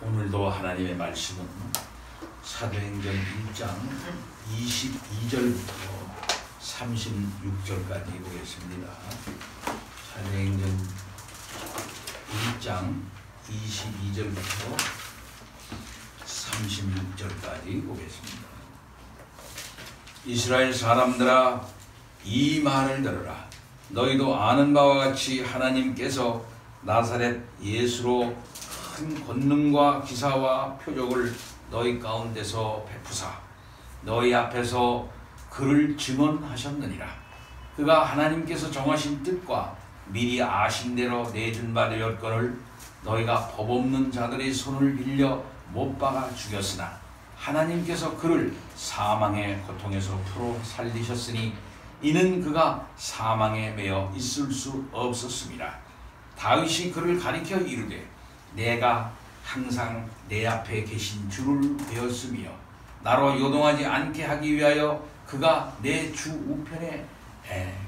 오늘도 하나님의 말씀은 사도행전 1장 22절부터 36절까지 보겠습니다. 사도행전 1장 22절부터 36절까지 보겠습니다. 이스라엘 사람들아, 이 말을 들으라. 너희도 아는 바와 같이 하나님께서 나사렛 예수로 큰 권능과 기사와 표적을 너희 가운데서 베푸사 너희 앞에서 그를 증언하셨느니라. 그가 하나님께서 정하신 뜻과 미리 아신 대로 내준 바 되었거늘 너희가 법 없는 자들의 손을 빌려 못 박아 죽였으나 하나님께서 그를 사망의 고통에서 풀어 살리셨으니 이는 그가 사망에 매여 있을 수 없었습니다. 다윗이 그를 가리켜 이르되 내가 항상 내 앞에 계신 주를 배웠으며 나로 요동하지 않게 하기 위하여 그가 내 주 우편에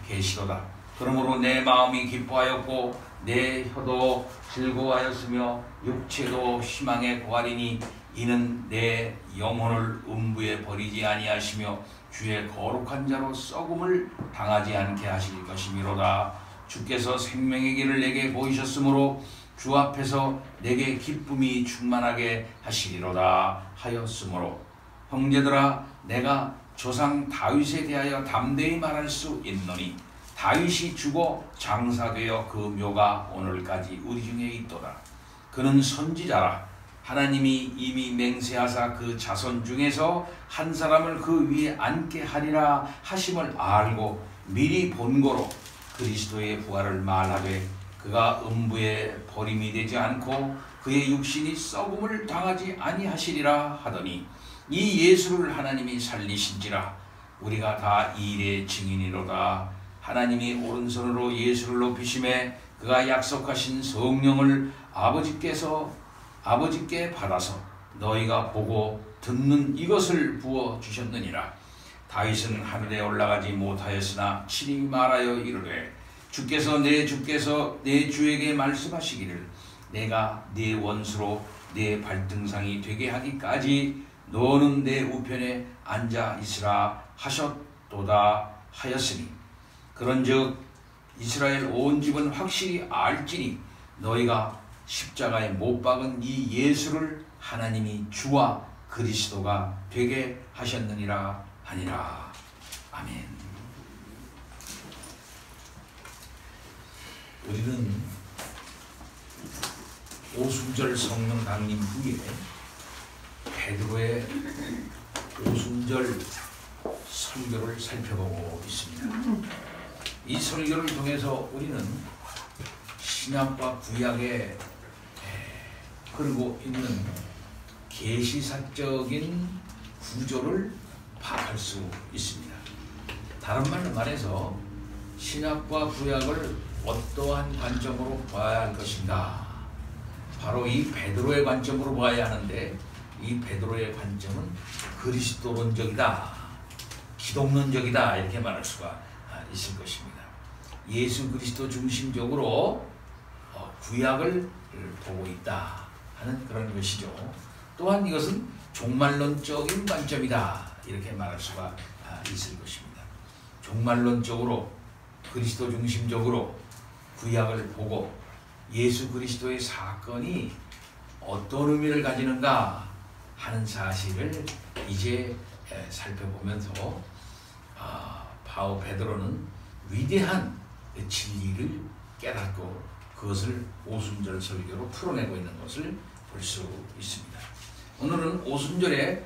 계시도다. 그러므로 내 마음이 기뻐하였고 내 혀도 즐거워하였으며 육체도 희망에 고하리니 이는 내 영혼을 음부에 버리지 아니하시며 주의 거룩한 자로 썩음을 당하지 않게 하실 것이미로다. 주께서 생명의 길을 내게 보이셨으므로 주 앞에서 내게 기쁨이 충만하게 하시리로다 하였으므로 형제들아, 내가 조상 다윗에 대하여 담대히 말할 수 있노니 다윗이 죽어 장사되어 그 묘가 오늘까지 우리 중에 있도다. 그는 선지자라. 하나님이 이미 맹세하사 그 자손 중에서 한 사람을 그 위에 앉게 하리라 하심을 알고 미리 본고로 그리스도의 부활을 말하되 그가 음부에 버림이 되지 않고 그의 육신이 썩음을 당하지 아니하시리라 하더니 이 예수를 하나님이 살리신지라. 우리가 다 이 일의 증인이로다. 하나님이 오른손으로 예수를 높이심에 그가 약속하신 성령을 아버지께 받아서 너희가 보고 듣는 이것을 부어 주셨느니라. 다윗은 하늘에 올라가지 못하였으나 친히 말하여 이르되 주께서 내 주에게 말씀하시기를 내가 네 원수로 네 발등상이 되게 하기까지 너는 내 우편에 앉아 있으라 하셨도다 하였으니 그런즉 이스라엘 온 집은 확실히 알지니 너희가 십자가에 못 박은 이 예수를 하나님이 주와 그리스도가 되게 하셨느니라 하니라. 아멘. 우리는 오순절 성령 강림 후에 베드로의 오순절 설교를 살펴보고 있습니다. 이 설교를 통해서 우리는 신약과 구약에 흐르고 있는 계시사적인 구조를 파악할 수 있습니다. 다른 말로 말해서 신약과 구약을 어떠한 관점으로 봐야 할 것인가? 바로 이 베드로의 관점으로 봐야 하는데 이 베드로의 관점은 그리스도론적이다, 기독론적이다 이렇게 말할 수가 있을 것입니다. 예수 그리스도 중심적으로 구약을 보고 있다 하는 그런 것이죠. 또한 이것은 종말론적인 관점이다 이렇게 말할 수가 있을 것입니다. 종말론적으로 그리스도 중심적으로 구약을 보고 예수 그리스도의 사건이 어떤 의미를 가지는가 하는 사실을 이제 살펴보면서 베드로는 위대한 진리를 깨닫고 그것을 오순절 설교로 풀어내고 있는 것을 볼 수 있습니다. 오늘은 오순절의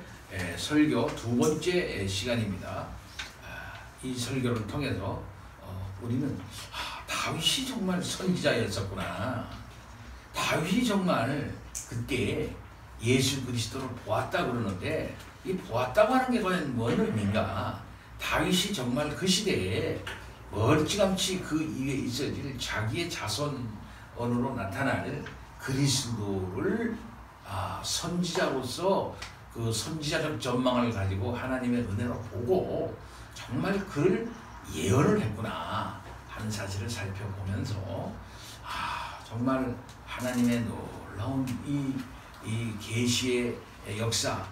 설교 두 번째 시간입니다. 이 설교를 통해서 우리는 다윗이 정말 선지자였었구나. 다윗이 정말 그때 예수 그리스도를 보았다 그러는데 이 보았다고 하는 게 과연 뭔 의미인가? 다윗이 정말 그 시대에 멀찌감치 그 위에 있어질 자기의 자손으로 나타날 그리스도를 선지자로서 그 선지자적 전망을 가지고 하나님의 은혜로 보고 정말 그를 예언을 했구나 하는 사실을 살펴보면서 정말 하나님의 놀라운 이 계시의 역사,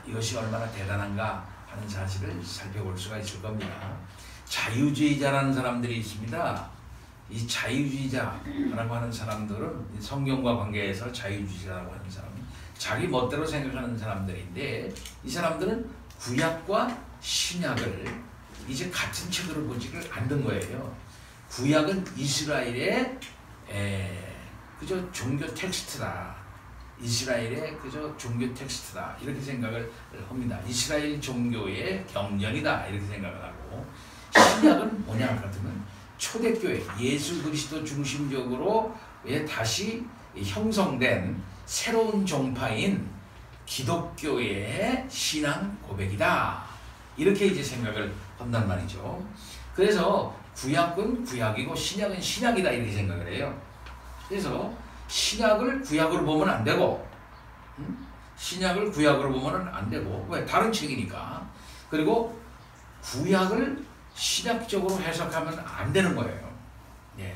이것이 얼마나 대단한가 하는 사실을 살펴볼 수가 있을 겁니다. 자유주의자라는 사람들이 있습니다. 이 자유주의자라고 하는 사람들은 성경과 관계해서 자유주의자라고 하는 사람은 자기 멋대로 생각하는 사람들인데, 이 사람들은 구약과 신약을 이제 같은 책으로 보지를 않는 거예요. 구약은 이스라엘의 그저 종교 텍스트다. 이스라엘의 그저 종교 텍스트다. 이렇게 생각을 합니다. 이스라엘 종교의 경전이다. 이렇게 생각을 하고, 신약은 뭐냐 같으면 초대교회 예수 그리스도 중심적으로 다시 형성된 새로운 종파인 기독교의 신앙 고백이다. 이렇게 이제 생각을 한단 말이죠. 그래서 구약은 구약이고 신약은 신약이다. 이렇게 생각을 해요. 그래서 신약을 구약으로 보면 안 되고, 신약을 구약으로 보면 안 되고, 왜? 다른 책이니까. 그리고 구약을 신약적으로 해석하면 안 되는 거예요. 예.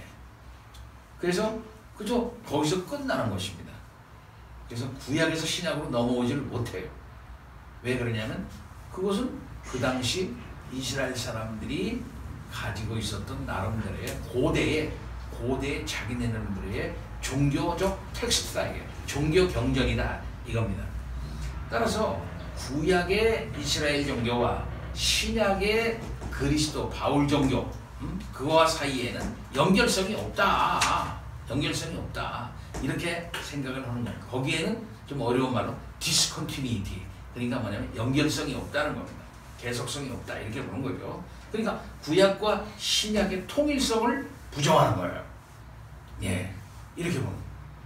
그래서 그저 거기서 끝나는 것입니다. 그래서 구약에서 신약으로 넘어오지를 못해요. 왜 그러냐면 그것은 그 당시 이스라엘 사람들이 가지고 있었던 나름대로의 고대의 자기네들의 종교적 텍스트다. 이게 종교 경전이다 이겁니다. 따라서 구약의 이스라엘 종교와 신약의 그리스도 바울 종교, 그와 사이에는 연결성이 없다. 이렇게 생각을 하는 거예요. 거기에는 좀 어려운 말로 discontinuity, 그러니까 뭐냐면 연결성이 없다는 겁니다. 계속성이 없다 이렇게 보는 거죠. 그러니까 구약과 신약의 통일성을 부정하는 거예요. 예, 이렇게 보는 거예요.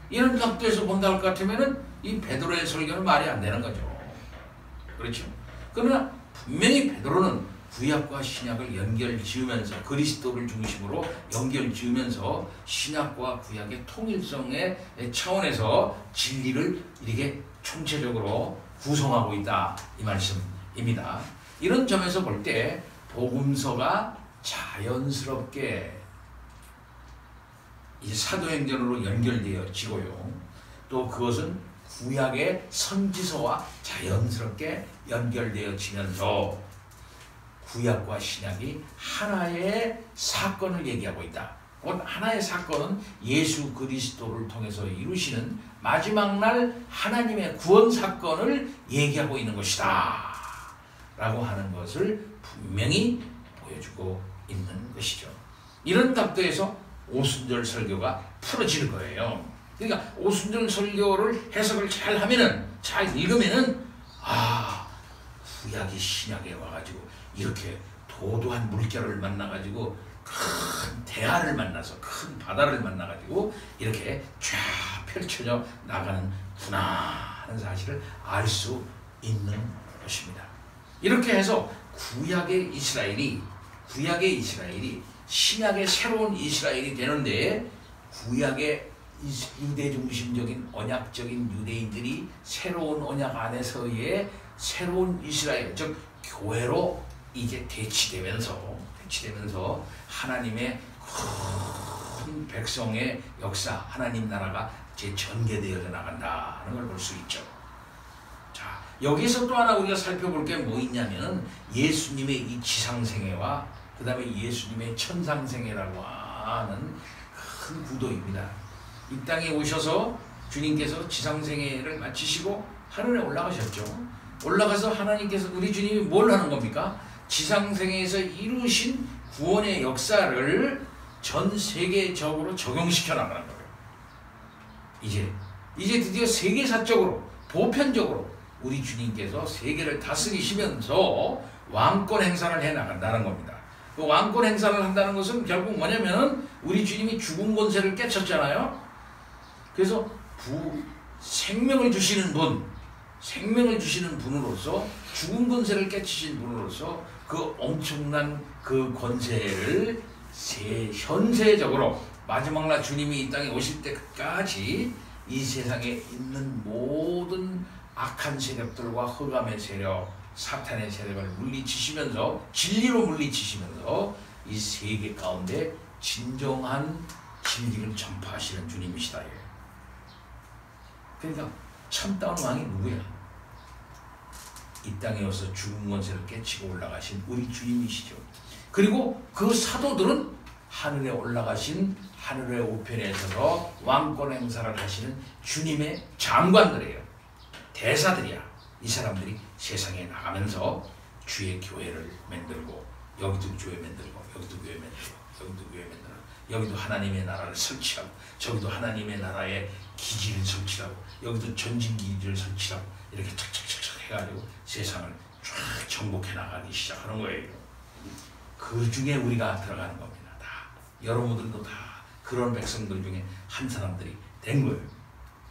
이런 각도에서 본다고 같으면은 이 베드로의 설교는 말이 안 되는 거죠. 그렇죠? 그러나 분명히 베드로는 구약과 신약을 연결지으면서 그리스도를 중심으로 연결지으면서 신약과 구약의 통일성의 차원에서 진리를 이렇게 총체적으로 구성하고 있다 이 말씀입니다. 이런 점에서 볼 때 복음서가 자연스럽게 이제 사도행전으로 연결되어지고요. 또 그것은 구약의 선지서와 자연스럽게 연결되어지면서 구약과 신약이 하나의 사건을 얘기하고 있다. 곧 하나의 사건은 예수 그리스도를 통해서 이루시는 마지막 날 하나님의 구원 사건을 얘기하고 있는 것이다 라고 하는 것을 분명히 보여주고 있는 것이죠. 이런 각도에서 오순절 설교가 풀어질 거예요. 그러니까 오순절 설교를 해석을 잘 하면은, 잘 읽으면은, 구약이 신약에 와가지고 이렇게 도도한 물결을 만나가지고 큰 대하를 만나서 큰 바다를 만나가지고 이렇게 쫙 펼쳐져 나가는구나 하는 사실을 알 수 있는 것입니다. 이렇게 해서 구약의 이스라엘이 신약의 새로운 이스라엘이 되는데, 구약의 유대 중심적인 언약적인 유대인들이 새로운 언약 안에서의 새로운 이스라엘, 즉 교회로 이제 대치되면서 하나님의 큰 백성의 역사, 하나님 나라가 이제 전개되어 나간다는 걸 볼 수 있죠. 자, 여기서 또 하나 우리가 살펴볼 게 뭐 있냐면 예수님의 이 지상생애와 그 다음에 예수님의 천상생애라고 하는 큰 구도입니다. 이 땅에 오셔서 주님께서 지상생애를 마치시고 하늘에 올라가셨죠. 올라가서 하나님께서, 우리 주님이 뭘 하는 겁니까? 지상생애에서 이루신 구원의 역사를 전 세계적으로 적용시켜 나가는 거예요. 이제 드디어 세계사적으로 보편적으로 우리 주님께서 세계를 다스리시면서 왕권 행사를 해 나간다는 겁니다. 그 왕권 행사를 한다는 것은 결국 뭐냐면 우리 주님이 죽은 권세를 깨쳤잖아요. 그래서 생명을 주시는 분으로서, 죽은 권세를 깨치신 분으로서 그 엄청난 그 권세를 현세적으로 마지막 날 주님이 이 땅에 오실 때까지 이 세상에 있는 모든 악한 세력들과 흑암의 세력, 사탄의 세력을 물리치시면서, 진리로 물리치시면서 이 세계 가운데 진정한 진리를 전파하시는 주님이시다. 그러니까 참다운 왕이 누구야? 이 땅에 와서 죽은 권세를 깨치고 올라가신 우리 주님이시죠. 그리고 그 사도들은 하늘에 올라가신 하늘의 우편에 서서 왕권 행사를 하시는 주님의 장관들이에요. 대사들이야. 이 사람들이 세상에 나가면서 주의 교회를 만들고, 여기도 교회 만들고, 여기도 교회 만들고, 여기도 교회 만들고, 여기도 하나님의 나라를 설치하고, 저기도 하나님의 나라의 기지를 설치하고, 여기도 전진기지를 설치하고, 이렇게 착착착착 해가지고 세상을 쫙 정복해 나가기 시작하는 거예요. 그 중에 우리가 들어가는 겁니다. 다 여러분들도 다 그런 백성들 중에 한 사람들이 된 거예요.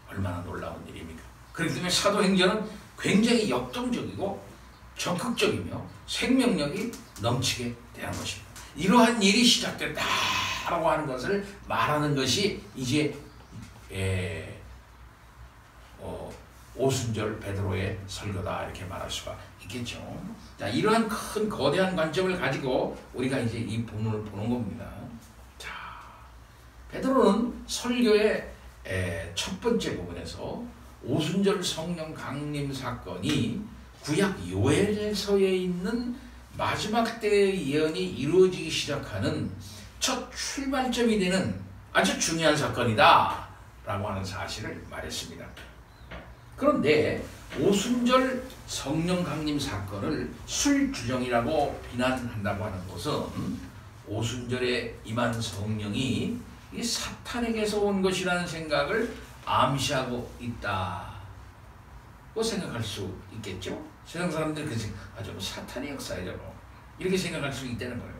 얼마나 놀라운 일입니까? 그렇기 때문에 사도행전은 굉장히 역동적이고 적극적이며 생명력이 넘치게 되는 것입니다. 이러한 일이 시작됐다라고 하는 것을 말하는 것이 이제 오순절 베드로의 설교다 이렇게 말할 수가 있겠죠. 자, 이러한 큰 거대한 관점을 가지고 우리가 이제 이 본문을 보는 겁니다. 자, 베드로는 설교의 첫 번째 부분에서 오순절 성령 강림 사건이 구약 요엘서에 있는 마지막 때의 예언이 이루어지기 시작하는 첫 출발점이 되는 아주 중요한 사건이다 라고 하는 사실을 말했습니다. 그런데 오순절 성령 강림 사건을 술주정이라고 비난한다고 하는 것은 오순절에 임한 성령이 이 사탄에게서 온 것이라는 생각을 암시하고 있다고 생각할 수 있겠죠? 세상 사람들이 그렇게 저거 사탄의 역사에 저거 이렇게 생각할 수 있다는 거예요.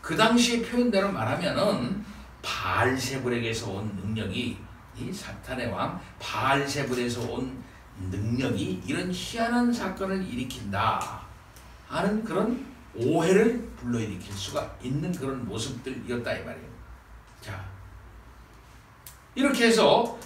그 당시의 표현대로 말하면은 바알세불에게서 온 능력이, 이 사탄의 왕 바알세불에서 온 능력이 이런 희한한 사건을 일으킨다 하는 그런 오해를 불러일으킬 수가 있는 그런 모습들이었다 이 말이에요. 자, 이렇게 해서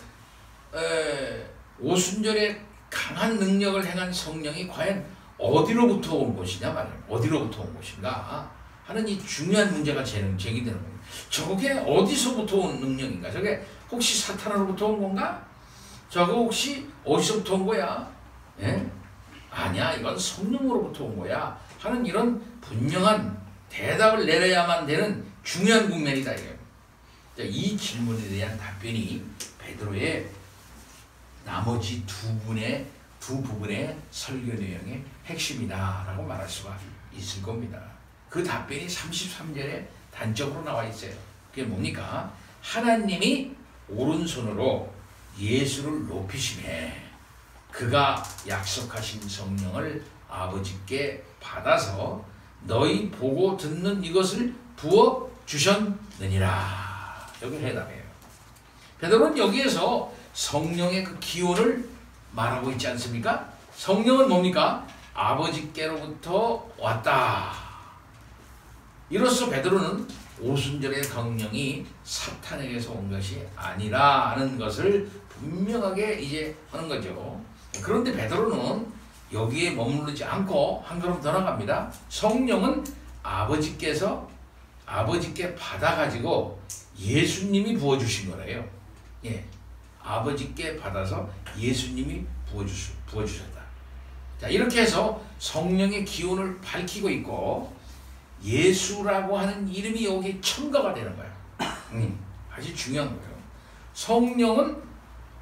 오순절에 강한 능력을 행한 성령이 과연 어디로부터 온 것이냐 말이에요. 어디로부터 온 것인가 하는 이 중요한 문제가 제기되는 거예요. 저게 어디서부터 온 능력인가? 저게 혹시 사탄으로부터 온 건가? 저거 혹시 어디서부터 온 거야? 예? 아니야, 이건 성령으로부터 온 거야 하는 이런 분명한 대답을 내려야만 되는 중요한 국면이다 이거예요. 이 질문에 대한 답변이 베드로의 나머지 두 부분의 설교 내용의 핵심이다라고 말할 수가 있을 겁니다. 그 답변이 33절에 단적으로 나와 있어요. 그게 뭡니까? 하나님이 오른손으로 예수를 높이시매 그가 약속하신 성령을 아버지께 받아서 너희 보고 듣는 이것을 부어 주셨느니라. 여기 해답이에요. 베드로는 여기에서 성령의 그 기원을 말하고 있지 않습니까? 성령은 뭡니까? 아버지께로부터 왔다. 이로써 베드로는 오순절의 성령이 사탄에게서 온 것이 아니라는 것을 분명하게 이제 하는 거죠. 그런데 베드로는 여기에 머무르지 않고 한 걸음 더 나갑니다. 성령은 아버지께 받아가지고 예수님이 부어주신 거래요. 예, 아버지께 받아서 예수님이 부어주셨다. 자, 이렇게 해서 성령의 기원을 밝히고 있고 예수라고 하는 이름이 여기 첨가가 되는 거예요. 아주 중요한 거예요. 성령은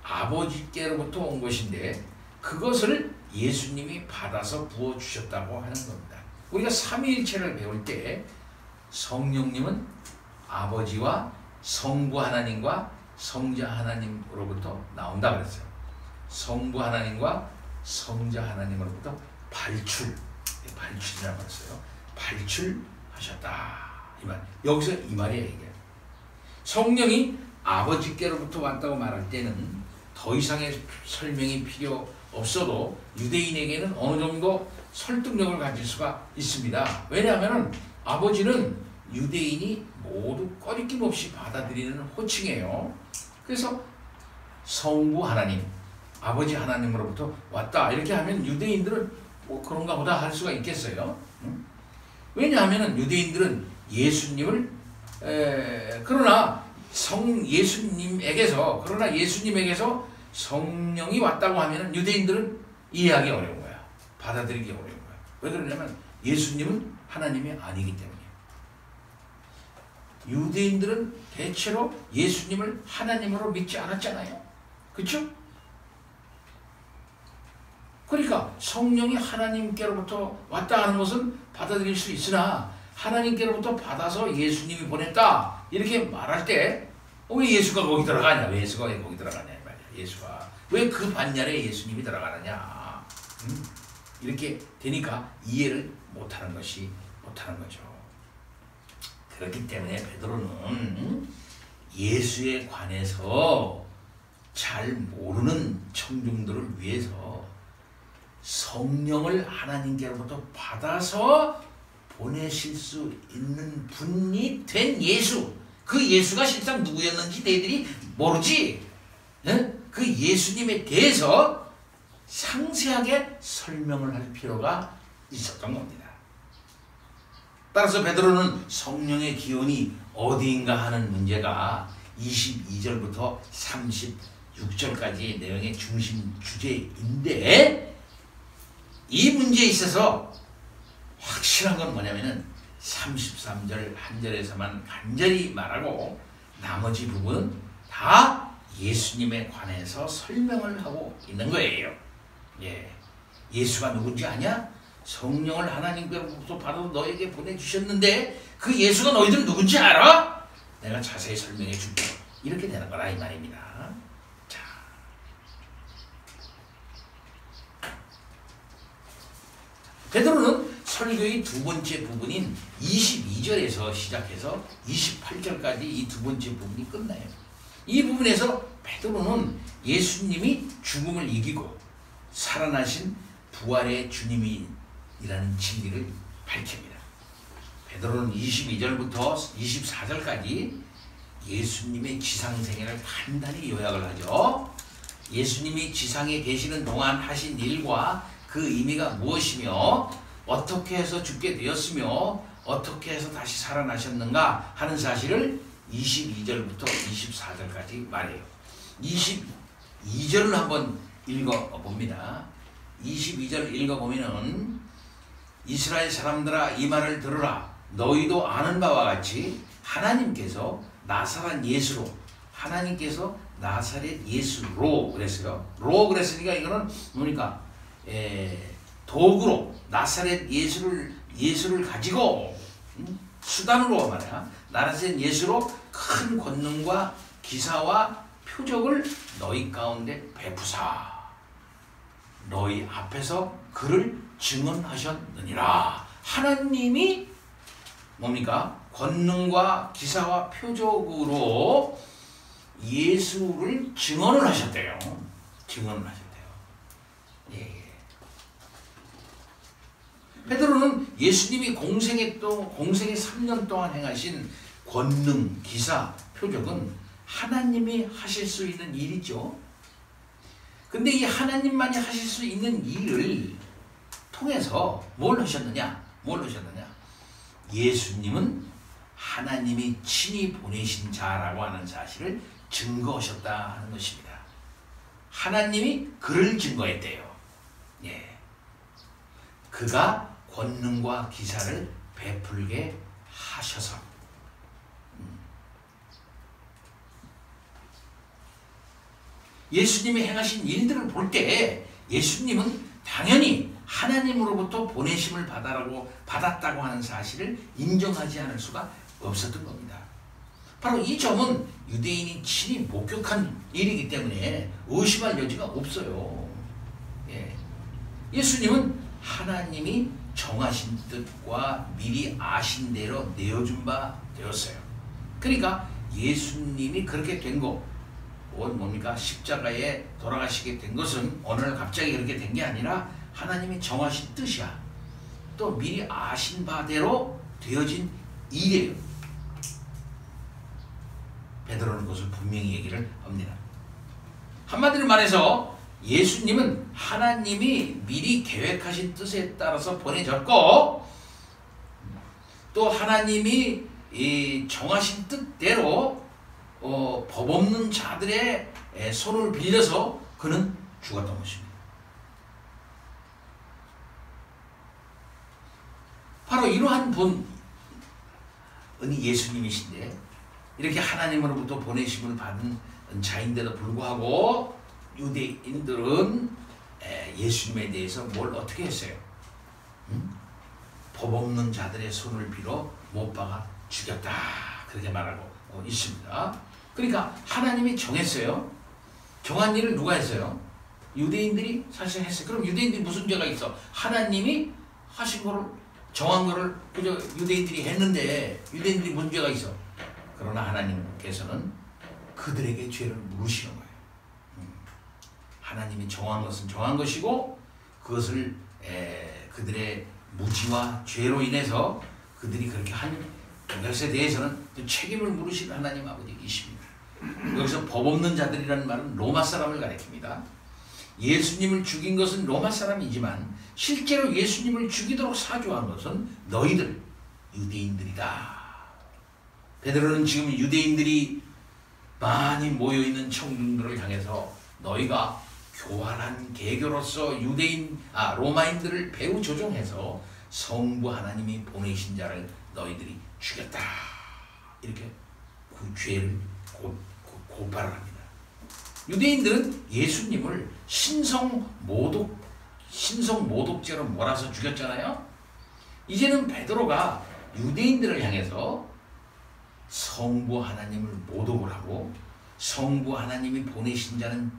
아버지께로부터 온 것인데 그것을 예수님이 받아서 부어주셨다고 하는 겁니다. 우리가 삼위일체를 배울 때 성령님은 아버지와 성부 하나님과 성자 하나님으로부터 나온다 그랬어요. 성부 하나님과 성자 하나님으로부터 발출이라고 했어요. 발출하셨다. 이 말. 여기서 이 말이에요, 이게. 성령이 아버지께로부터 왔다고 말할 때는 더 이상의 설명이 필요 없어도 유대인에게는 어느 정도 설득력을 가질 수가 있습니다. 왜냐하면 아버지는 유대인이 모두 꺼리낌 없이 받아들이는 호칭이에요. 그래서 성부 하나님, 아버지 하나님으로부터 왔다 이렇게 하면 유대인들은 뭐 그런가 보다 할 수가 있겠어요. 왜냐하면 유대인들은 예수님을 그러나 예수님에게서 성령이 왔다고 하면 유대인들은 이해하기 어려운 거야. 받아들이기 어려운 거야. 왜 그러냐면 예수님은 하나님이 아니기 때문이에요. 유대인들은 대체로 예수님을 하나님으로 믿지 않았잖아요. 그렇죠? 그러니까 성령이 하나님께로부터 왔다 하는 것은 받아들일 수 있으나 하나님께로부터 받아서 예수님이 보냈다 이렇게 말할 때 왜 예수가 거기 들어가냐? 왜 예수가 왜 거기 들어가냐 이 말이야. 예수가 왜 그 반열에 예수님이 들어가느냐? 이렇게 되니까 이해를 못하는 거죠. 그렇기 때문에 베드로는 예수에 관해서 잘 모르는 청중들을 위해서 성령을 하나님께로부터 받아서 보내실 수 있는 분이 된 예수, 그 예수가 실상 누구였는지 너희들이 모르지? 그 예수님에 대해서 상세하게 설명을 할 필요가 있었던 겁니다. 따라서 베드로는 성령의 기원이 어디인가 하는 문제가 22절부터 36절까지의 내용의 중심 주제인데, 이 문제에 있어서 확실한 건 뭐냐면은 33절 한 절에서만 간절히 말하고 나머지 부분은 다 예수님에 관해서 설명을 하고 있는 거예요. 예수가 누군지 아냐? 성령을 하나님께로부터 받아 너에게 보내주셨는데 그 예수가 너희들 누군지 알아? 내가 자세히 설명해 줄게. 이렇게 되는 거라 이 말입니다. 자, 베드로는 설교의 두 번째 부분인 22절에서 시작해서 28절까지 이 두 번째 부분이 끝나요. 이 부분에서 베드로는 예수님이 죽음을 이기고 살아나신 부활의 주님이라는 진리를 밝힙니다. 베드로는 22절부터 24절까지 예수님의 지상생애를 간단히 요약을 하죠. 예수님이 지상에 계시는 동안 하신 일과 그 의미가 무엇이며 어떻게 해서 죽게 되었으며 어떻게 해서 다시 살아나셨는가 하는 사실을 22절부터 24절까지 말해요. 22절을 한번 읽어봅니다. 22절 읽어보면은 이스라엘 사람들아 이 말을 들으라. 너희도 아는 바와 같이 하나님께서 나사렛 예수로, 하나님께서 나사렛 예수로 그랬어요. 로 그랬으니까 이거는 뭡니까? 도구로 나사렛 예수를 가지고 수단으로 말이야. 나사렛 예수로 큰 권능과 기사와 표적을 너희 가운데 베푸사 너희 앞에서 그를 증언하셨느니라. 하나님이 뭡니까? 권능과 기사와 표적으로 예수를 증언을 하셨대요. 증언을 하셨대요. 베드로는 예수님이 공생에 3년 동안 행하신 권능, 기사, 표적은 하나님이 하실 수 있는 일이죠. 근데 이 하나님만이 하실 수 있는 일을 통해서 뭘 하셨느냐? 예수님은 하나님이 친히 보내신 자라고 하는 사실을 증거하셨다 하는 것입니다. 하나님이 그를 증거했대요. 그가 권능과 기사를 베풀게 하셔서 예수님이 행하신 일들을 볼 때 예수님은 당연히 하나님으로부터 보내심을 받았다고 하는 사실을 인정하지 않을 수가 없었던 겁니다. 바로 이 점은 유대인이 친히 목격한 일이기 때문에 의심할 여지가 없어요. 예수님은 하나님이 정하신 뜻과 미리 아신 대로 내어준 바 되었어요. 그러니까 예수님이 그렇게 된 거, 뭡니까? 십자가에 돌아가시게 된 것은 어느 날 갑자기 그렇게 된 게 아니라 하나님이 정하신 뜻이야. 또 미리 아신 바대로 되어진 일이에요. 베드로는 그것을 분명히 얘기를 합니다. 한마디로 말해서 예수님은 하나님이 미리 계획하신 뜻에 따라서 보내졌고 또 하나님이 정하신 뜻대로 법 없는 자들의 손을 빌려서 그는 죽었던 것입니다. 바로 이러한 본이 예수님이신데 이렇게 하나님으로부터 보내심을 받은 자인데도 불구하고 유대인들은 예수님에 대해서 뭘 어떻게 했어요? 법 없는 자들의 손을 빌어 못 박아 죽였다 그렇게 말하고 있습니다. 그러니까 하나님이 정했어요. 정한 일을 누가 했어요? 유대인들이 사실 했어요. 그럼 유대인들이 무슨 죄가 있어? 하나님이 하신 거를 정한 거를 그저 유대인들이 했는데 유대인들이 무슨 죄가 있어? 그러나 하나님께서는 그들에게 죄를 물으시는 거예요. 하나님이 정한 것은 정한 것이고 그것을 그들의 무지와 죄로 인해서 그들이 그렇게 한 것에 대해서는 또 책임을 물으시는 하나님 아버지이십니다. 여기서 법 없는 자들이라는 말은 로마 사람을 가리킵니다. 예수님을 죽인 것은 로마 사람이지만 실제로 예수님을 죽이도록 사주한 것은 너희들 유대인들이다. 베드로는 지금 유대인들이 많이 모여있는 청중들을 향해서 너희가 교활한 개교로서 로마인들을 배후 조종해서 성부 하나님이 보내신 자를 너희들이 죽였다. 이렇게 그 죄를 고발을 합니다. 유대인들은 예수님을 신성모독죄로 몰아서 죽였잖아요. 이제는 베드로가 유대인들을 향해서 성부 하나님을 모독을 하고 성부 하나님이 보내신 자를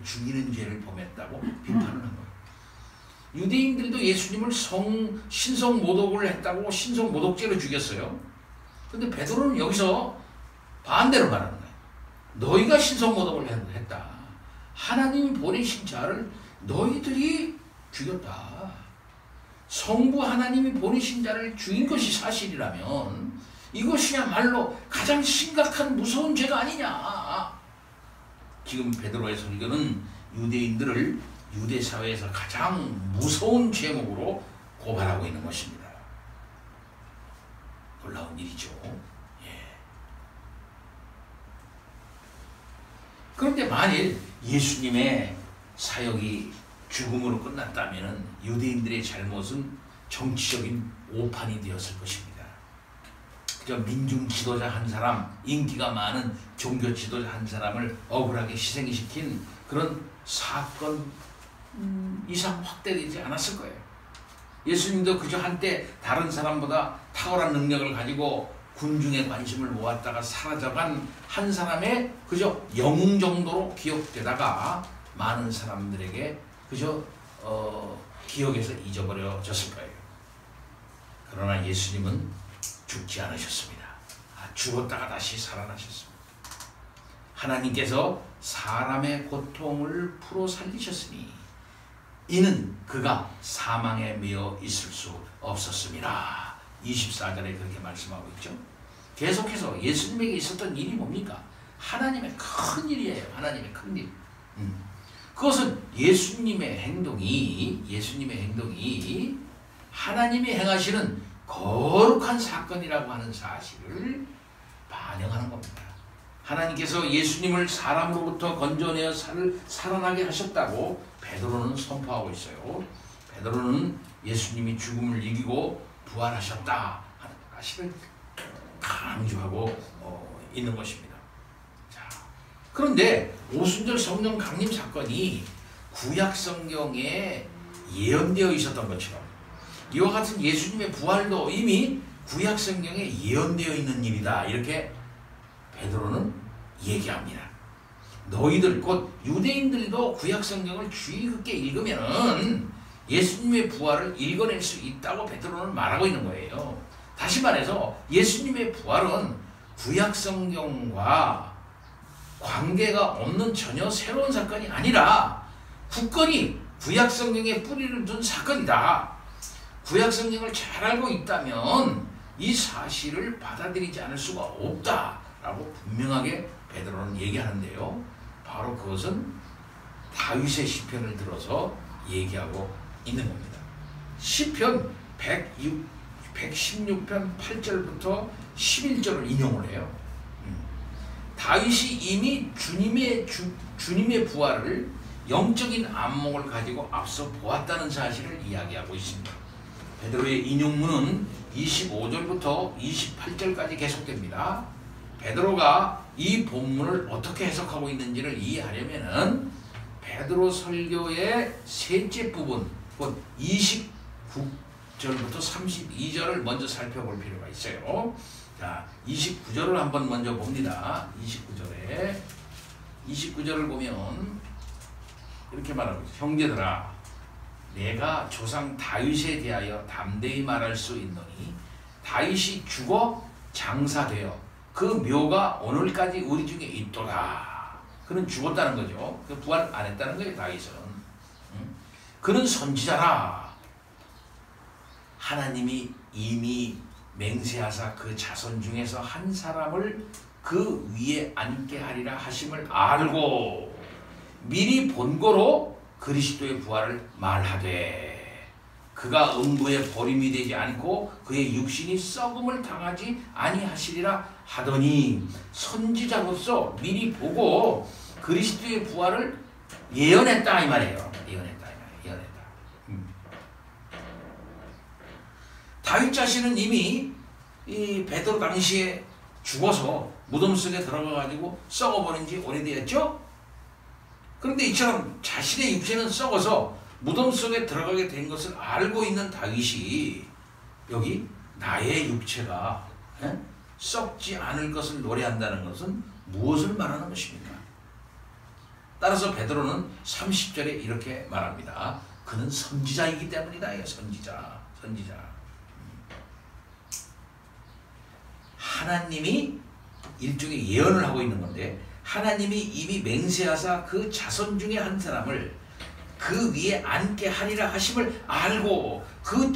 죽이는 죄를 범했다고 비판을 한 거예요. 유대인들도 예수님을 신성모독을 했다고 신성모독죄로 죽였어요. 근데 베드로는 여기서 반대로 말하는 거예요. 너희가 신성모독을 했다. 하나님이 보내신 자를 너희들이 죽였다. 성부 하나님이 보내신 자를 죽인 것이 사실이라면 이것이야말로 가장 심각한 무서운 죄가 아니냐. 지금 베드로의 설교는 유대인들을 유대 사회에서 가장 무서운 죄목으로 고발하고 있는 것입니다. 놀라운 일이죠. 그런데 만일 예수님의 사역이 죽음으로 끝났다면 유대인들의 잘못은 정치적인 오판이 되었을 것입니다. 그저 민중 지도자 한 사람, 인기가 많은 종교 지도자 한 사람을 억울하게 희생시킨 그런 사건 이상 확대되지 않았을 거예요. 예수님도 그저 한때 다른 사람보다 탁월한 능력을 가지고 군중의 관심을 모았다가 사라져간 한 사람의 그저 영웅 정도로 기억되다가 많은 사람들에게 그저 기억에서 잊어버려졌을 거예요. 그러나 예수님은 죽지 않으셨습니다. 죽었다가 다시 살아나셨습니다. 하나님께서 사람의 고통을 풀어 살리셨으니 이는 그가 사망에 매여 있을 수 없었습니다. 24절에 그렇게 말씀하고 있죠. 계속해서 예수님에게 있었던 일이 뭡니까? 하나님의 큰 일이에요. 하나님의 큰 일. 그것은 예수님의 행동이 하나님이 행하시는 거룩한 사건이라고 하는 사실을 반영하는 겁니다. 하나님께서 예수님을 사람으로부터 건져내어 살아나게 하셨다고 베드로는 선포하고 있어요. 베드로는 예수님이 죽음을 이기고 부활하셨다 하는 사실을 강조하고 있는 것입니다. 자, 그런데 오순절 성령 강림 사건이 구약 성경에 예언되어 있었던 것처럼 이와 같은 예수님의 부활도 이미 구약 성경에 예언되어 있는 일이다. 이렇게 베드로는 얘기합니다. 너희들 곧 유대인들도 구약 성경을 주의 깊게 읽으면은 예수님의 부활을 읽어낼 수 있다고 베드로는 말하고 있는 거예요. 다시 말해서 예수님의 부활은 구약 성경과 관계가 없는 전혀 새로운 사건이 아니라 굳건히 구약 성경에 뿌리를 둔 사건이다. 구약 성경을 잘 알고 있다면 이 사실을 받아들이지 않을 수가 없다라고 분명하게 베드로는 얘기하는데요. 바로 그것은 다윗의 시편을 들어서 얘기하고 있는 겁니다. 시편 116편 8절부터 11절을 인용을 해요. 다윗이 이미 주님의 부활을 영적인 안목을 가지고 앞서 보았다는 사실을 이야기하고 있습니다. 베드로의 인용문은 25절부터 28절까지 계속됩니다. 베드로가 이 본문을 어떻게 해석하고 있는지를 이해하려면은 베드로 설교의 셋째 부분, 곧 29절부터 32절을 먼저 살펴볼 필요가 있어요. 자, 29절을 한번 먼저 봅니다. 29절을 보면 이렇게 말하고 있어요. 형제들아, 내가 조상 다윗에 대하여 담대히 말할 수 있노니 다윗이 죽어 장사되어 그 묘가 오늘까지 우리 중에 있도다. 그는 죽었다는 거죠. 그 부활 안 했다는 거예요. 다윗은. 그는 선지자라. 하나님이 이미 맹세하사 그 자손 중에서 한 사람을 그 위에 앉게 하리라 하심을 알고 미리 본고로 그리스도의 부활을 말하되 그가 음부에 버림이 되지 않고 그의 육신이 썩음을 당하지 아니하시리라 하더니 선지자로서 미리 보고 그리스도의 부활을 예언했다 이 말이에요. 예언했다. 다윗 자신은 이미 이 베드로 당시에 죽어서 무덤 속에 들어가가지고 썩어버린 지 오래되었죠. 그런데 이처럼 자신의 육체는 썩어서 무덤 속에 들어가게 된 것을 알고 있는 다윗이 여기 나의 육체가 썩지 않을 것을 노래한다는 것은 무엇을 말하는 것입니까? 따라서 베드로는 30절에 이렇게 말합니다. 그는 선지자이기 때문이다. 선지자. 하나님이 일종의 예언을 하고 있는 건데 하나님이 이미 맹세하사 그 자손 중에 한 사람을 그 위에 앉게 하리라 하심을 알고 그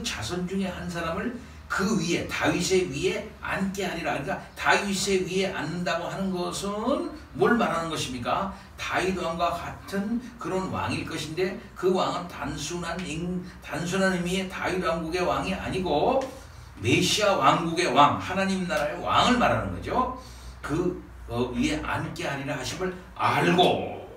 자손 중에 한 사람을 그 위에 다윗의 위에 앉게 하리라. 그러니까 다윗의 위에 앉는다고 하는 것은 뭘 말하는 것입니까? 다윗 왕과 같은 그런 왕일 것인데 그 왕은 단순한 의미의 다윗 왕국의 왕이 아니고 메시아 왕국의 왕, 하나님 나라의 왕을 말하는 거죠. 그 위에 앉게 하리라 하심을 알고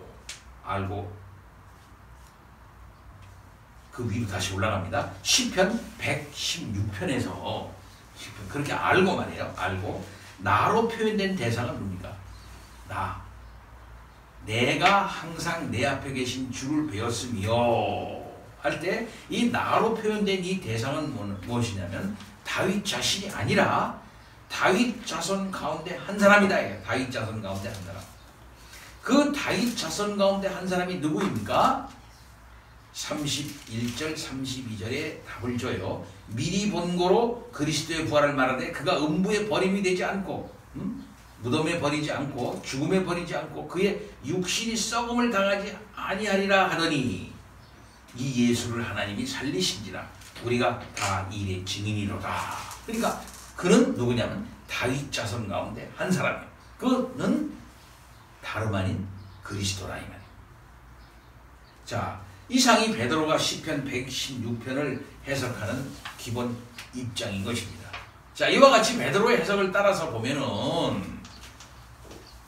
그 위로 다시 올라갑니다. 시편 116편에서 그렇게 알고 말이에요. 알고 나로 표현된 대상은 뭡니까? 내가 항상 내 앞에 계신 주를 배웠으며 할 때 이 나로 표현된 이 대상은 무엇이냐면 다윗 자신이 아니라 다윗 자손 가운데 한 사람이다. 다윗 자손 가운데 한 사람. 그 다윗 자손 가운데 한 사람이 누구입니까? 31절 32절에 답을 줘요. 미리 본고로 그리스도의 부활을 말하되 그가 음부에 버림이 되지 않고 무덤에 버리지 않고 죽음에 버리지 않고 그의 육신이 썩음을 당하지 아니하리라 하더니 이 예수를 하나님이 살리신지라 우리가 다 일의 증인이로다. 그러니까 그는 누구냐면 다윗 자손 가운데 한 사람이에요. 그는 다름 아닌 그리스도라 이 말이에요. 자, 이상이 베드로가 시편 116편을 해석하는 기본 입장인 것입니다. 자, 이와 같이 베드로의 해석을 따라서 보면은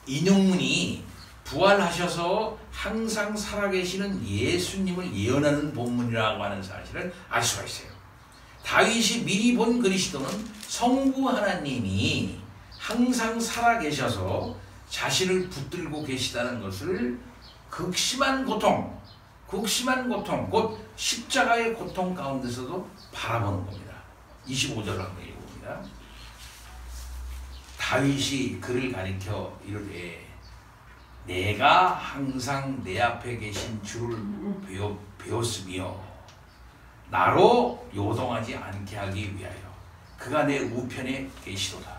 인용문이 부활하셔서 항상 살아계시는 예수님을 예언하는 본문이라고 하는 사실을 알 수가 있어요. 다윗이 미리 본 그리스도는 성부 하나님이 항상 살아계셔서 자신을 붙들고 계시다는 것을 극심한 고통, 곧 십자가의 고통 가운데서도 바라보는 겁니다. 25절을 한번 읽어봅니다. 다윗이 그를 가리켜 이르되 내가 항상 내 앞에 계신 주를 배웠으며 나로 요동하지 않게 하기 위하여 그가 내 우편에 계시도다.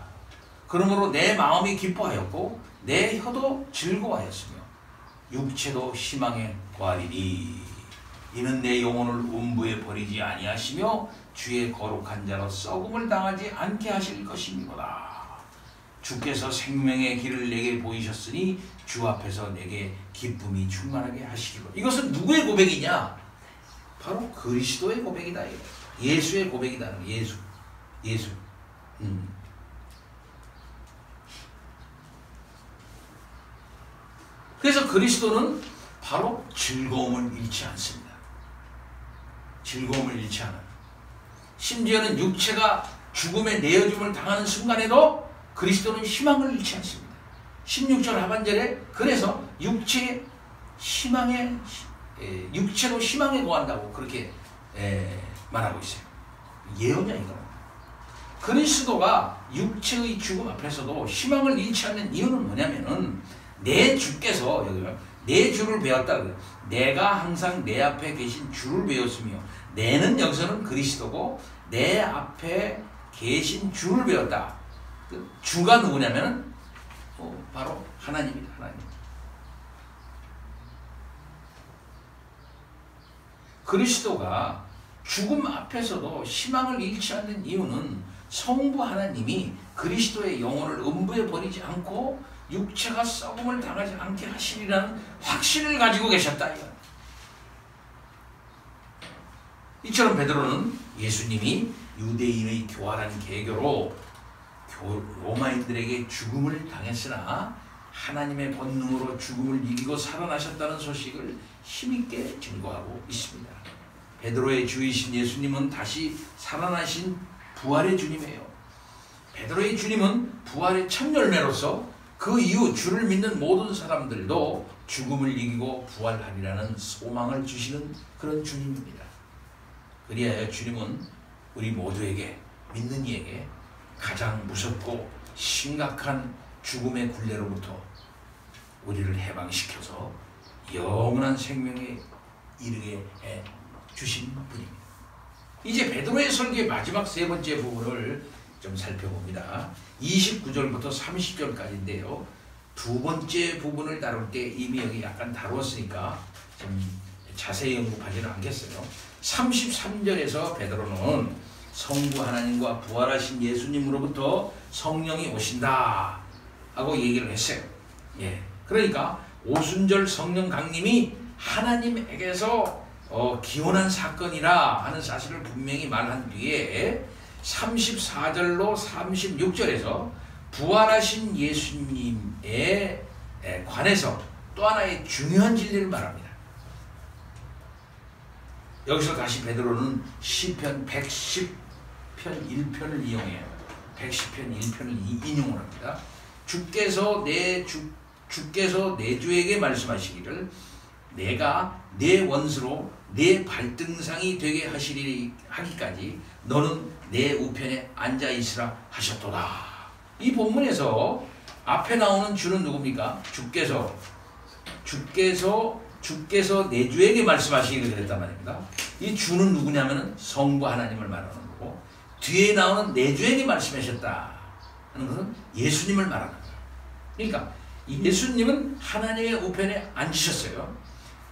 그러므로 내 마음이 기뻐하였고 내 혀도 즐거워하였으며 육체도 희망에 구하리니 이는 내 영혼을 음부에 버리지 아니하시며 주의 거룩한 자로 썩음을 당하지 않게 하실 것이니로다. 주께서 생명의 길을 내게 보이셨으니 주 앞에서 내게 기쁨이 충만하게 하시리로다. 이것은 누구의 고백이냐? 바로 그리스도의 고백이다. 예수의 고백이다. 예수. 그래서 그리스도는 바로 즐거움을 잃지 않습니다. 즐거움을 잃지 않아요. 심지어는 육체가 죽음에 내어줌을 당하는 순간에도 그리스도는 희망을 잃지 않습니다. 16절 하반절에 그래서 육체로 희망에 거한다고 그렇게 말하고 있어요. 예언이야 이거. 그리스도가 육체의 죽음 앞에서도 희망을 잃지 않는 이유는 뭐냐면은 내 주께서 내 주를 배웠다 그래요. 내가 항상 내 앞에 계신 주를 배웠으며 내는 여기서는 그리스도고 내 앞에 계신 주를 배웠다. 그 주가 누구냐면은 바로 하나님입니다. 하나님. 그리스도가 죽음 앞에서도 희망을 잃지 않는 이유는 성부 하나님이 그리스도의 영혼을 음부에 버리지 않고 육체가 썩음을 당하지 않게 하시리라는 확신을 가지고 계셨다. 이처럼 베드로는 예수님이 유대인의 교활한 계교로 로마인들에게 죽음을 당했으나 하나님의 권능으로 죽음을 이기고 살아나셨다는 소식을 힘있게 증거하고 있습니다. 베드로의 주이신 예수님은 다시 살아나신 부활의 주님이에요. 베드로의 주님은 부활의 첫 열매로서 그 이후 주를 믿는 모든 사람들도 죽음을 이기고 부활하리라는 소망을 주시는 그런 주님입니다. 그리하여 주님은 우리 모두에게, 믿는 이에게 가장 무섭고 심각한 죽음의 굴레로부터 우리를 해방시켜서 영원한 생명에 이르게 해 주신 분입니다. 이제 베드로의 설교의 마지막 세 번째 부분을 좀 살펴봅니다. 29절부터 30절까지인데요. 두 번째 부분을 다룰 때 이미 여기 약간 다루었으니까 좀 자세히 언급하지는 않겠어요. 33절에서 베드로는 성부 하나님과 부활하신 예수님으로부터 성령이 오신다 하고 얘기를 했어요. 그러니까 오순절 성령 강림이 하나님에게서 기원한 사건이라 하는 사실을 분명히 말한 뒤에 34절로 36절에서 부활하신 예수님에 관해서 또 하나의 중요한 진리를 말합니다. 여기서 다시 베드로는 시편 110편 1편을 이용해요. 110편 1편을 인용을 합니다. 주께서 내 주에게 말씀하시기를 내가 내 원수로 내 발등상이 되게 하기까지 너는 내 우편에 앉아 있으라 하셨도다. 이 본문에서 앞에 나오는 주는 누굽니까? 주께서 내 주에게 말씀하시기를 그랬단 말입니다. 이 주는 누구냐면 성부 하나님을 말하는 거고, 뒤에 나오는 내 주에게 말씀하셨다 하는 것은 예수님을 말하는 거예요. 그러니까 예수님은 하나님의 우편에 앉으셨어요.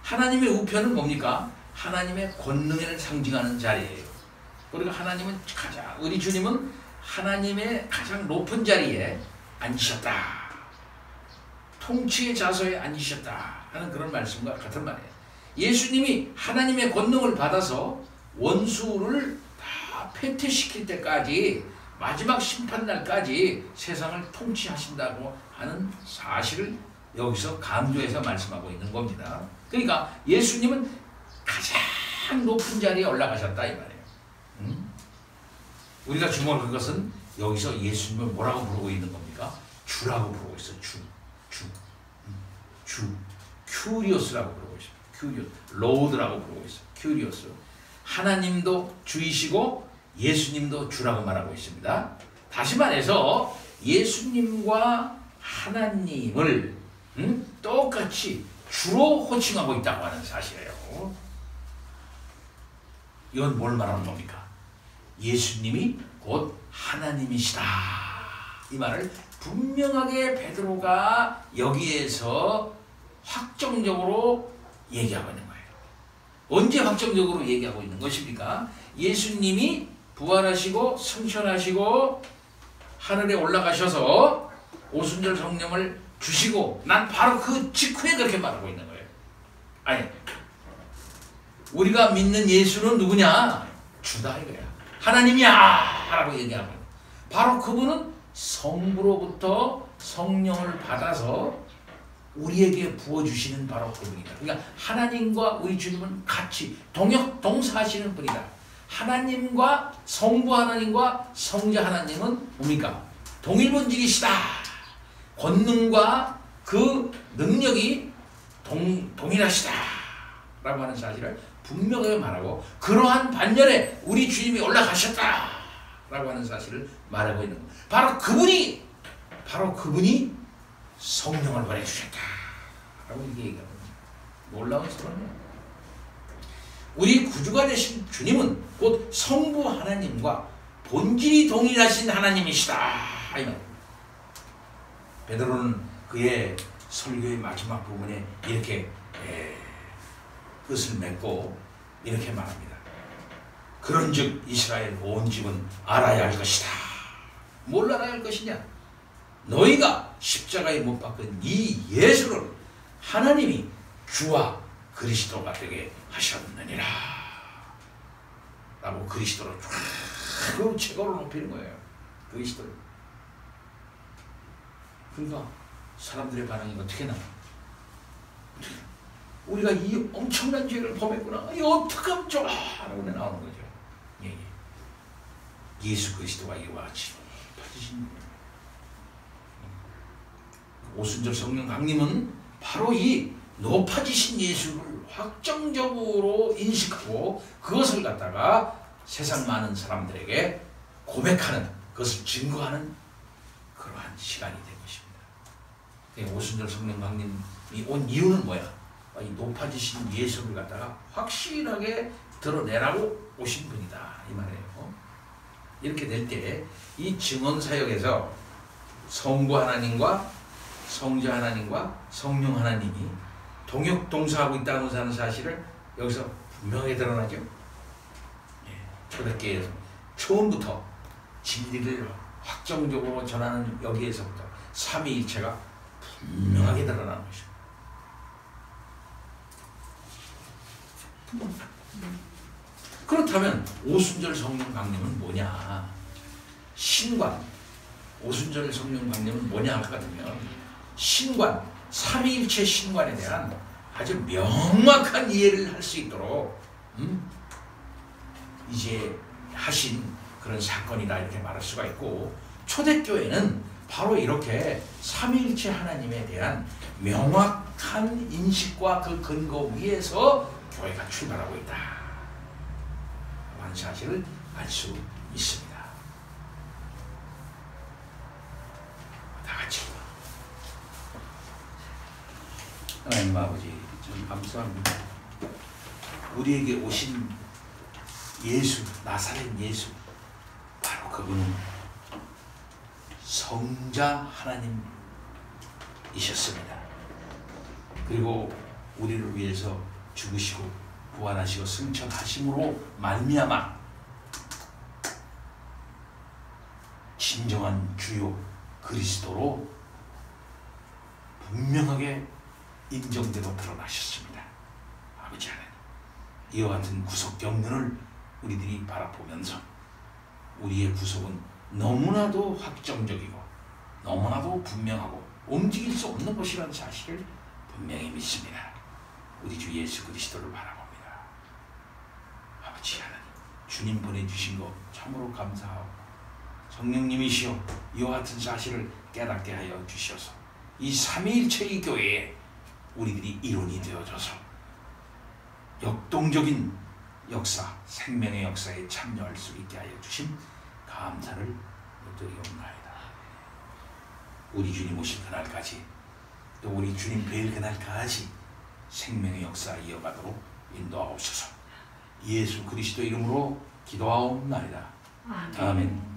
하나님의 우편은 뭡니까? 하나님의 권능을 상징하는 자리예요. 그리고 우리 주님은 하나님의 가장 높은 자리에 앉으셨다. 통치의 좌소에 앉으셨다 하는 그런 말씀과 같은 말이에요. 예수님이 하나님의 권능을 받아서 원수를 다 패퇴시킬 때까지, 마지막 심판날까지 세상을 통치하신다고 하는 사실을 여기서 강조해서 말씀하고 있는 겁니다. 그러니까 예수님은 가장 높은 자리에 올라가셨다 이 말이에요. 우리가 주목할 것은 여기서 예수님을 뭐라고 부르고 있는 겁니까? 주라고 부르고 있어요. 주. 큐리오스라고 부르고 있어요. 큐리오스. 로드라고 부르고 있어요. 큐리오스. 하나님도 주이시고 예수님도 주라고 말하고 있습니다. 다시 말해서 예수님과 하나님을 똑같이 주로 호칭하고 있다고 하는 사실이에요. 이건 뭘 말하는 겁니까? 예수님이 곧 하나님이시다. 이 말을 분명하게 베드로가 여기에서 확정적으로 얘기하고 있는 거예요. 언제 확정적으로 얘기하고 있는 것입니까? 예수님이 부활하시고 승천하시고 하늘에 올라가셔서 오순절 성령을 주시고 난 바로 그 직후에 그렇게 말하고 있는 거예요. 아니, 우리가 믿는 예수는 누구냐? 주다 이거야. 하나님이야 라고 얘기하고, 바로 그분은 성부로부터 성령을 받아서 우리에게 부어주시는 바로 그분이다. 그러니까 하나님과 우리 주님은 같이 동사하시는 분이다. 하나님과 성부 하나님과 성자 하나님은 뭡니까? 동일본질이시다. 권능과 그 능력이 동일하시다 라고 하는 사실을 분명하게 말하고, 그러한 반열에 우리 주님이 올라가셨다 라고 하는 사실을 말하고 있는 겁니다. 바로 그분이 성령을 보내주셨다 라고 이렇게 얘기합니다. 놀라운 사건이에요. 우리 구주가 되신 주님은 곧 성부 하나님과 본질이 동일하신 하나님이시다 이 말입니다. 베드로는 그의 설교의 마지막 부분에 이렇게 뜻을 맺고 이렇게 말합니다. 그런즉 이스라엘 온 집은 알아야 할 것이다. 뭘 알아야 할 것이냐? 너희가 십자가에 못 박은 이 예수를 하나님이 주와 그리스도가 되게 하셨느니라 라고 그리스도를 쭉 최고로 높이는 거예요. 그리스도를. 그러니까 사람들의 반응이 어떻게 나와? 우리가 이 엄청난 죄를 범했구나. 이 어떡하면 좋아? 라고 나오는 거죠. 예. 예수 그리스도가 이와 같이 받으신 거예요. 오순절 성령 강림은 바로 이 높아지신 예수를 확정적으로 인식하고 그것을 갖다가 세상 많은 사람들에게 고백하는, 그것을 증거하는 그러한 시간이 된 것입니다. 오순절 성령 강림이 온 이유는 뭐야? 이 높아지신 예수를 갖다가 확실하게 드러내라고 오신 분이다 이 말이에요. 이렇게 될 때 이 증언 사역에서 성부 하나님과 성자 하나님과 성령 하나님이 동역동사하고 있다는 사실을 여기서 분명하게 드러나죠. 초대교회에서 처음부터 진리를 확정적으로 전하는 여기에서부터 삼위일체가 분명하게 드러나는 것입니다. 그렇다면 오순절 성령 강림은 뭐냐? 신관, 오순절 성령 강림은 뭐냐 하거든요. 신관, 삼위일체 신관에 대한 아주 명확한 이해를 할 수 있도록 이제 하신 그런 사건이다 이렇게 말할 수가 있고, 초대교회는 바로 이렇게 삼위일체 하나님에 대한 명확한 인식과 그 근거 위에서 교회가 출발하고 있다 하는 사실을 알 수 있습니다. 다 같이 하나님 아버지, 참 감사합니다. 우리에게 오신 예수, 나사렛 예수, 바로 그분은 성자 하나님이셨습니다. 그리고 우리를 위해서 죽으시고 부활하시고 승천하심으로 말미암아 진정한 주요 그리스도로 분명하게 인정되고 드러나셨습니다. 아버지 하나님, 이와 같은 구속 경륜을 우리들이 바라보면서 우리의 구속은 너무나도 확정적이고 너무나도 분명하고 움직일 수 없는 것이라는 사실을 분명히 믿습니다. 우리 주 예수 그리스도를 바라봅니다. 아버지 하나님, 주님 보내주신 것 참으로 감사하고 성령님이시여 이와 같은 사실을 깨닫게 하여 주셔서 이 삼위일체의 교회에 우리들이 일원이 되어져서 역동적인 역사, 생명의 역사에 참여할 수 있게 하여 주신 감사를 드리옵나이다. 우리 주님 오실 그날까지, 또 우리 주님 뵐 그날까지 생명의 역사 이어가도록 인도하옵소서. 예수 그리스도 이름으로 기도하옵나이다. 아멘.